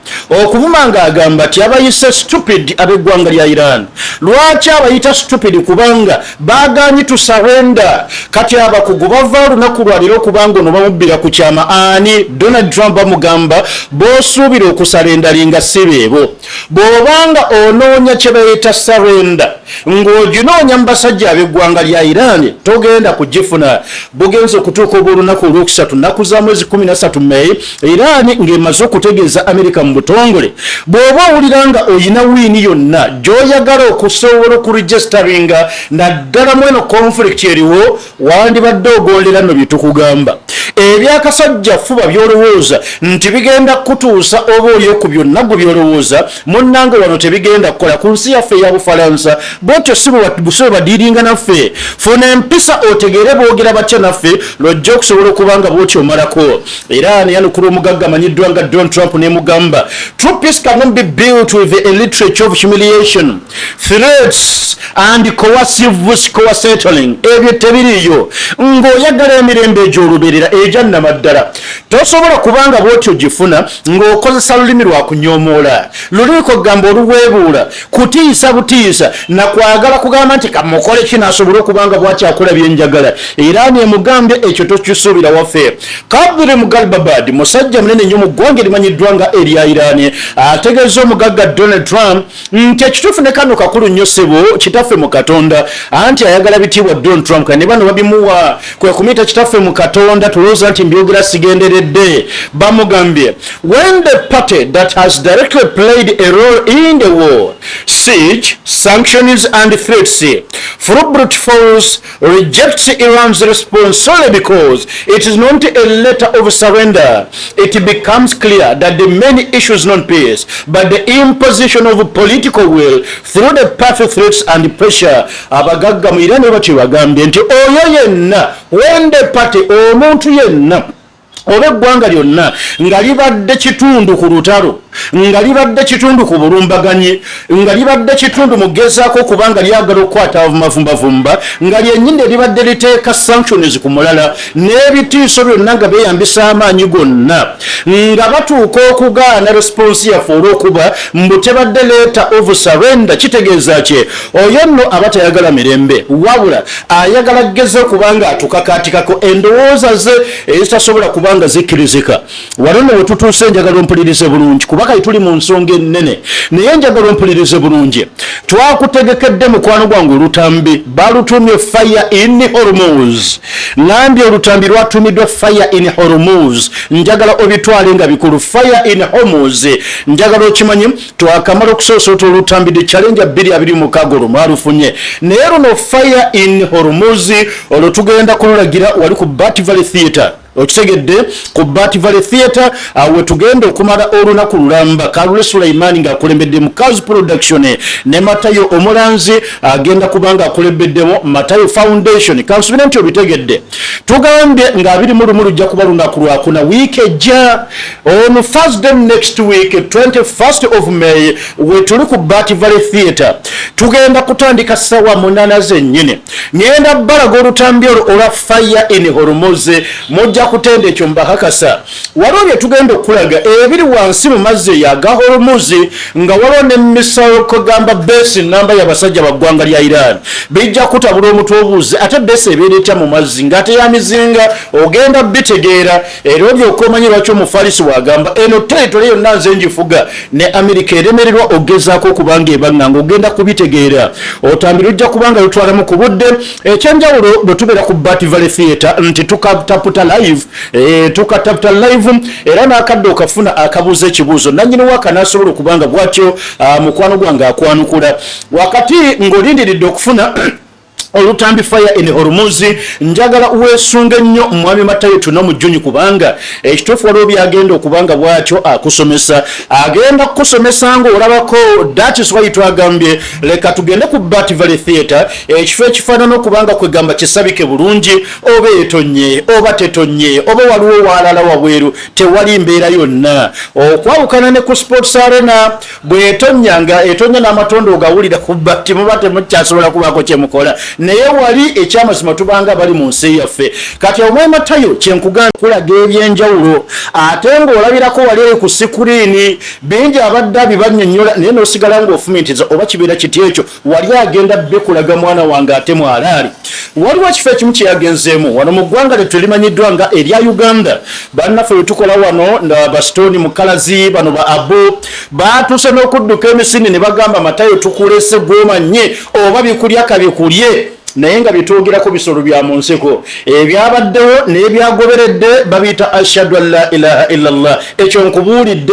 ng'agamba nti abayise stupid ab'eggwanga lya Iran lwaki abayita stupid kubanga baagaanyi tu surrender kati abakugu bava olunaku lwaliro okubanga ono bamubbira ku kyama ani Donald Trump bamugamba b'osuubira okusalendalinga si beebo bw'obanga onoonya kye bayita surrender ng'oginoonya mu basajja ab'eggwanga lya Iran togenda kugifuna bugenze okutuuka obw'olunaku olwokusatu nnaku za mwezi 13 May Iran ng'emaze okutegeeza Amerika mu butongole bw'oba owuliranga oyina wiini yonna gy'oyagala okusobola okuregisteringa naddala mweno conflict eriwo wandibadde ogondera no bye tukugamba ebyakasajja fuba by'olowooza nti bigenda kutuusa oba oli ku byonna gwe by'olowooza munnange wano tebigenda kukola ku nsi yaffe eya Bufalansa bwotyo si busobe badiiringa naffe funa empisa otegeere boogera batya naffe lwojja okusobola okubanga bwotyo omalako era neyanukula omugagga amanyiddwa nga Donald Trump nemugamba true peace cannot be built with a literature of humiliation threats and coercive settling ebyo tebiriyo ng'oyagala emirembe egy'olubeerera ejannamaddala tosobola kubanga bwotyo gifuna ng'okozesa lulimi lwa kunyoomoola lulimi kogamba oluweebuula kutiisa butiisa nakwagala kugamba nti kamukole kinaasobola okubanga bwakyakola byenjagala era nemugambye ekyo tokisuubira waffe Kadri Mugalbabad musajja munene nnyo mu ggwanga erimanyiddwa nga erya Iran ategeeza omugagga Donald Trump nti ekituufu ne kano kakulu nnyo ssebo kitaffe mu Katonda anti ayagala bitiibwa Donald Trump kane bano babimuwa kwe kumuyita kitaffe mu Katonda tulowooza nti mbyogera sigenderedde bamugambye when the party that has directly played a role in the war siege, sanctions and threats. Through brute force rejects Iran's response solely because it is not a letter of surrender. It becomes clear that the main issue is not peace, but the imposition of political will through the path threats and pressure. Abagagga mu Iran bati bagambye nti oyo yenna wende party omuntu yenna oba eggwanga lyonna nga libadde kitundu ku lutalo, nga libadde kitundu ku bulumbaganyi, nga libadde kitundu mu gezaako okubanga lyagala okukwata amavumbavumba, nga lyennyini libadde liteeka sanctions ku mulala n'ebitiiso byonna nga beeyambisa amaanyi gonna, nga batuuka okugaana response yaffe olw'okuba mbu tebadde letter of surrender. Kitegeeza ki? Oyo nno aba tayagala mirembe, wabula ayagala geze okubanga atukakaatikako endowooza ze ezitasobola kubanga zikkirizika. Wano nno we tutuuse njagala ompulirize bulungi kuba kati tuli mu nsonga ennene, naye njagala ompulirize bulungi. Twakutegekedde mukwano gwange olutambi balutumye fire in Hormuz. Ngambye olutambi lwatumiddwa fire in Hormuz. Njagala obitwale nga bikulu fire in Hormuz. Njagala okimanyi twakamala okusoosota olutambi de challenge 2026 olumwalufunye, naye luno fire in Hormuz olwo tugenda kululagira wali ku Bat Valley Theatre. Okitegedde ku Bat Valley Theatre we tugenda okumala olunaku lulamba. Kalule Sulaiman nga akulembedde mu Kaz Production ne Matayo Omulanzi agenda kubanga akulembeddemu Matayo Foundation. Kansubira nti obitegedde. Tugambye nga 21 lujja kuba lunaku lwakuna wiiki ejja on Thursday next week 21st of May we tuli ku Bat Valley Theatre. Tugenda kutandika sawa 8 zennyini. Ngenda balaga olutambi olwa fire in Hormuz mujja kutenda ekyo mbakakasa. Waliwo bye tugenda okulaga ebiri wansi mu mazzi ya ga Hormuz nga waliwo n'emisawo kugamba base namba y'abasajja baggwanga lya Iran bijja kutabula omutwe obuuzi ate base ebeera etya mu mazzi ng'ate ya mizinga ogenda bitegeera era obyokomanya lwaki omufalisi wagamba eno territory yonna nze ngifuga ne Amerika eremererwa ogezaako okubanga ebanganga ogenda kubitegeera. Otambira ojja kubanga lutwalamu ku budde ekyenjawulo bwe tubeera ku Bat Valley Theatre nti tukataputa live tukataputa live era n'akadde okafuna akabuuza ekibuuzo nannyini waka n'asobola okubanga bwatyo mukwano gwange akwanukula wakati ng'olindiridde okufuna olutambi fire in Hormuz. Njagala weesunga nnyo mwami Matayo tuno mujjunyi kubanga ekituufu waliwo byagenda okubanga bwatyo akusomesa agenda kukusomesa ng'olabako. That is why twagambye leka tugende ku Bat Valley Theatre ekifo ekifaanana okubanga kwegamba kisabike bulungi oba etonye oba tetonye oba waliwo walala wabweru tewali mbeera yonna okwawukana ne ku Sports Arena bw'etonyanga etonya n'amatondo ogawulira ku bati muba temukyasobola kubaako kyemukola naye wali ekyamazima tubanga bali mu nsi yaffe. Kati omwe Matayo kyenkugamba kulaga ebyenjawulo ate ng'olabirako wali ku sikuriini bingi abadde abibannyonnyola naye n'osigala ng'ofumitiza oba kibeera kiti ekyo wali agenda bikulaga mwana wange ate mwalaali. Waliwo ekifo ekimu kye yagenzeemu wano mu ggwanga lye tulimanyiddwa nga erya Uganda. Bannaffe bwe tukola wano basitoni mukalazi bano ba abo baatuuse n'okudduka emisini ne bagamba Matayo tukulese gwomanye oba bikulya kabikulye naye nga bitwogerako bisolo bya mu nsiko ebyabaddewo n'ebyagoberedde babiyita ashhadu an la ilaha illallah. Ekyo nkubuulidde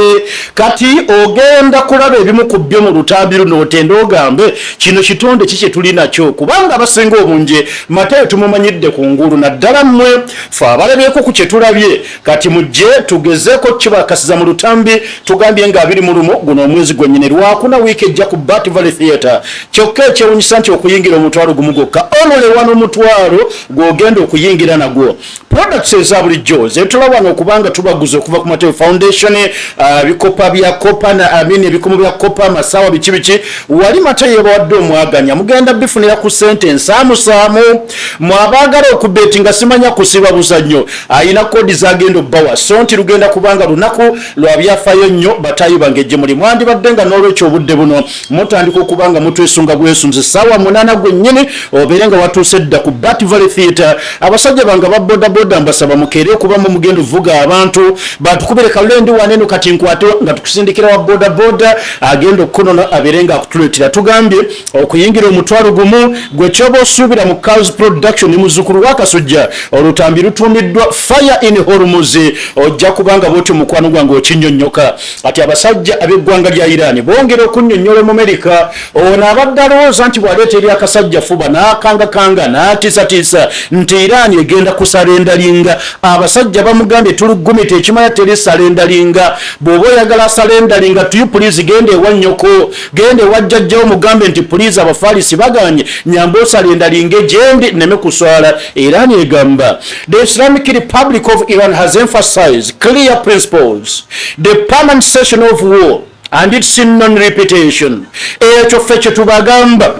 kati ogenda kulaba ebimu ku byo mu lutambi luno otenda ogambe kino kitonde kiki tuli nakyo kubanga abasinga obungi Matayo tumumanyidde ku ngulu naddala mmwe fe abalabyeko ku kye tulabye. Kati mujje tugezeeko kibakasiza mu lutambi tugambye nga 21 guno omwezi gwennyini lwakuna wiiki ejja ku Bat Valley Theatre. Kyokka ekyewunyisa nti okuyingira omutwalo gumu gwokka onole wano omutwalo gw'ogenda okuyingira nagwo. Products eza bulijjo zetula wano okubanga tubaguze okuva ku Matayo Foundation bikopa bya kopa na amini ebikomo bya kopa masawa biki wali Matayo yabawadde omwaganya mugenda bifunira ku sentence amusaamu mwabagala okubetinga simanya kusiba buzannyo ayina kodi zagenda obbawa so nti lugenda kubanga lunaku lwa byafaayo nnyo Batayo bangeje muli mwandibadde nga n'olwekyo obudde buno mutandika okubanga mutwesunga bwesunze sawa 8 gwennyini obere mubeere nga watuuse dda ku Bat Valley Theatre. Abasajja bange ba bodaboda mbasaba mukeere okubamu mugenda vuga abantu batukubire kalulendi waneno kati nkwate nga tukusindikira wa bodaboda agenda okukonola abeere nga akutuleetera. Tugambye okuyingira omutwalo gumu gwe kyoba osuubira mu Cars Production muzzukulu wa Kasujja olutambi lutuumiddwa Fire in Hormuz. Ojja kubanga bw'otyo mukwano gwange okinnyonnyoka. Ati abasajja ab'eggwanga lya Iran bongera okunnyonnyola mu Amerika. Ono abadde alowooza nti bw'aleeta eri akasajja fuba n'akangakanga n'atiisatiisa nti Iran egenda kusalendalinga. Abasajja bamugambye tulugumite ekimanya teri salendalinga. Bw'oba oyagala salendalinga tuyu pulizi genda ewa nnyoko, genda ewa jjajjawo mugambe nti pulizi abafaalisi baganye nyambe osalendalinge gyendi nneme kuswala. Iran egamba the Islamic Republic of Iran has emphasized clear principles, the permanent cessation of war and its non-repetition. Ekyo ffe kye tubagamba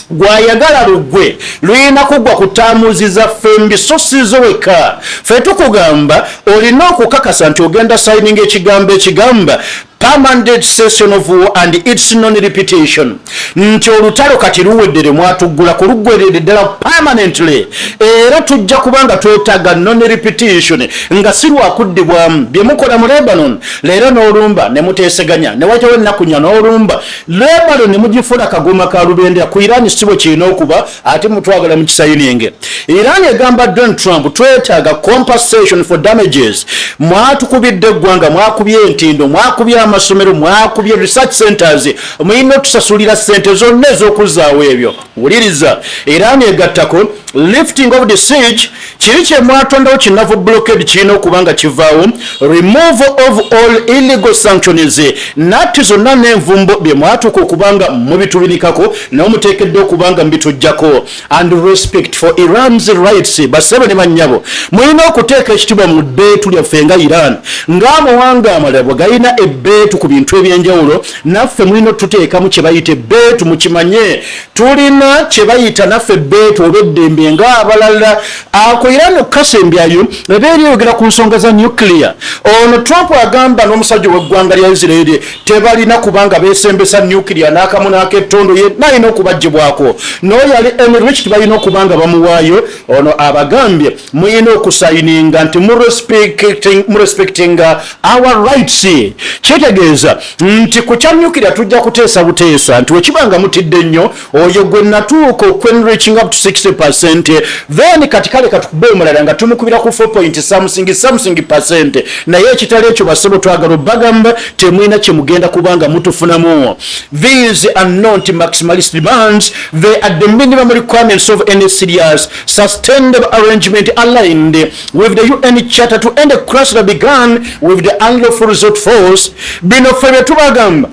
gwayagala lugwe luyina kugwa kutaamuziza fembi so sizo weka. Ffe tukugamba olina okukakasa nti ogenda signing ekigamba permanent cessation of war and its non-repetition. Nti olutalo kati luweddere mwatuggula kuluggwerere ddala permanently. Era tujja kubanga twetaaga non-repetition nga si lwakuddibwamu. Bye mukola mu Lebanon leero n'olumba ne muteeseganya ne wajjawo ennaku nnya n'olumba Lebanon ne mugifuula kagoma ka lubendera ku Iran si bwe kirina okuba ate mutwagala mu kisayininge. Iran egamba Donald Trump twetaaga compensation for damages. Mwatukubidde eggwanga, mwakubye entindo, mwakubye amasomero, mwakubye research centers, muyina otusasulira ssente zonna ez'okuzaawo ebyo. Wuliriza, Iran egattako lifting of the siege kiri kye mwatondawo kinavu blockade kirina okubanga kivaawo, removal of all illegal sanctions, natti zonna n'envumbo bye mwatuuka okubanga mubitubinikako n'omuteekedde okubanga mbitujjako, and respect for Iran's rights. Basebe ne bannyabo muyina okuteeka ekitiibwa mu bbeetu lyaffe nga Iran ng'amawanga amalala bwe galina ebbeetu ku bintu ebyenjawulo, naffe mulina otuteekamu kye bayita ebbeetu. Mukimanye tulina kye bayita naffe ebbeetu oba eddembe ng'abalala. Ako Iran okukasembyayo ebeera eyogera ku nsonga za nuclear. Ono Trump agamba n'omusajja w'eggwanga lya Israel tebalina kubanga beesembesa nuclear n'akamu n'ak'ettondo ye nalina okubaggyibwako. N'oyo ali enriched balina okubanga bamuwaayo. Ono abagambye muyina okusayininga nti mu respecting our rights. Kitegeeza nti ku kya nuclear tujja kuteesa buteesa nti wekibanga mutidde nnyo oyo gwe natuuka okwenriching up to 60%, then katikale katukube omulala nga tumukubira ku 4 something percent. Naye ekitalo ekyo basebo twagala bagamba temwina kye mugenda kubanga mutufunamu. These are not maximalist demands, they are the minimum requirements of any serious sustainable arrangement aligned with the UN Charter to end a crisis that began with the unlawful resort force. Bino ffe bye tubagamba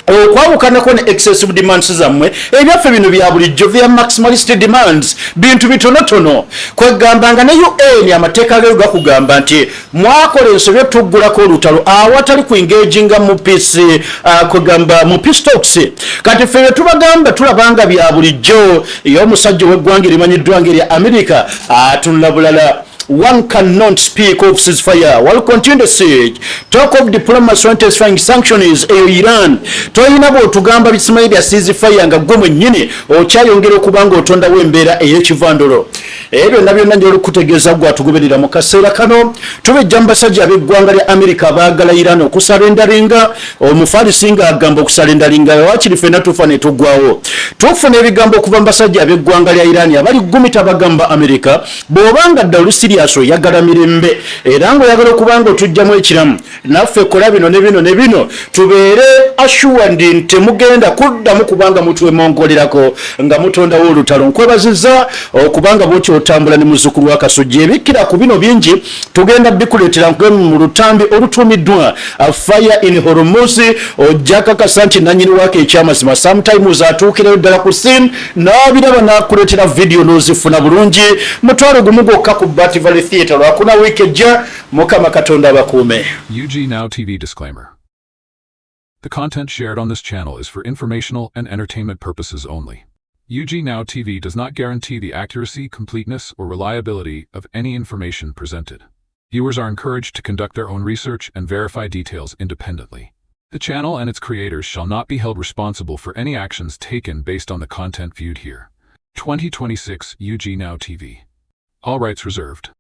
okwawukanako ne excessive demands zammwe ebyaffe bino bya bulijjo vya maximalist demands bintu bitonotono. Kwegambanga ne UN amateeka geyo gakugamba nti mwakola ensobi tuggulako olutalo awatali kuengaginga mu peace, kwegamba mu peace talks. Kati ffe tubagamba tulabanga bya bulijjo y'omusajja w'eggwanga erimanyiddwa ng'erya America atunula bulala. One cannot speak of ceasefire while continue the siege. Talk of diplomacy intensifying sanctions Iran. Toyina bw'otugamba bisimayi bya ceasefire nga gwe mwennyini okyayongera okubanga otondawo embeera ey'ekivandolo. Ebyo nabyo nanjye olukutegeeza gwe atugoberera mu kaseera kano. Tubejja mu basajja ab'eggwanga lya America abaagala Iran okusalendalinga. Omufaalisi ng'agamba okusalendalinga waakiri ffenna tufa ne tuggwawo. Tufuna ebigambo okuva mu basajja ab'eggwanga lya Iran abali gumita bagamba America bw'obanga dda olusiri aso yagala mirembe era ng'oyagala okubanga otujjamu ekiramu naffe kola bino ne bino ne bino tubeere assured nti mugenda kuddamu kubanga mutwemongolerako nga mutondawo olutalo. Nkwebaziza okubanga bw'otyo otambula ne muzzukulu wa Kasujja. Ebikkira ku bino bingi tugenda bikuleetera mu lutambi olutuumiddwa Fire in Hormuz. Ojja kakasa nti nannyini waako ekyamazima sometimes atuukirayo ddala ku scene n'abiraba n'akuleetera video n'ozifuna bulungi. Mutwalo gumu gwokka ku Bat Valley Theatre lwakuna wiiki ejja. Mukama Katonda abakuume. UG Now TV disclaimer. The content shared on this channel is for informational and entertainment purposes only. UG Now TV does not guarantee the accuracy, completeness, or reliability of any information presented. Viewers are encouraged to conduct their own research and verify details independently. The channel and its creators shall not be held responsible for any actions taken based on the content viewed here. 2026 UG Now TV. All rights reserved.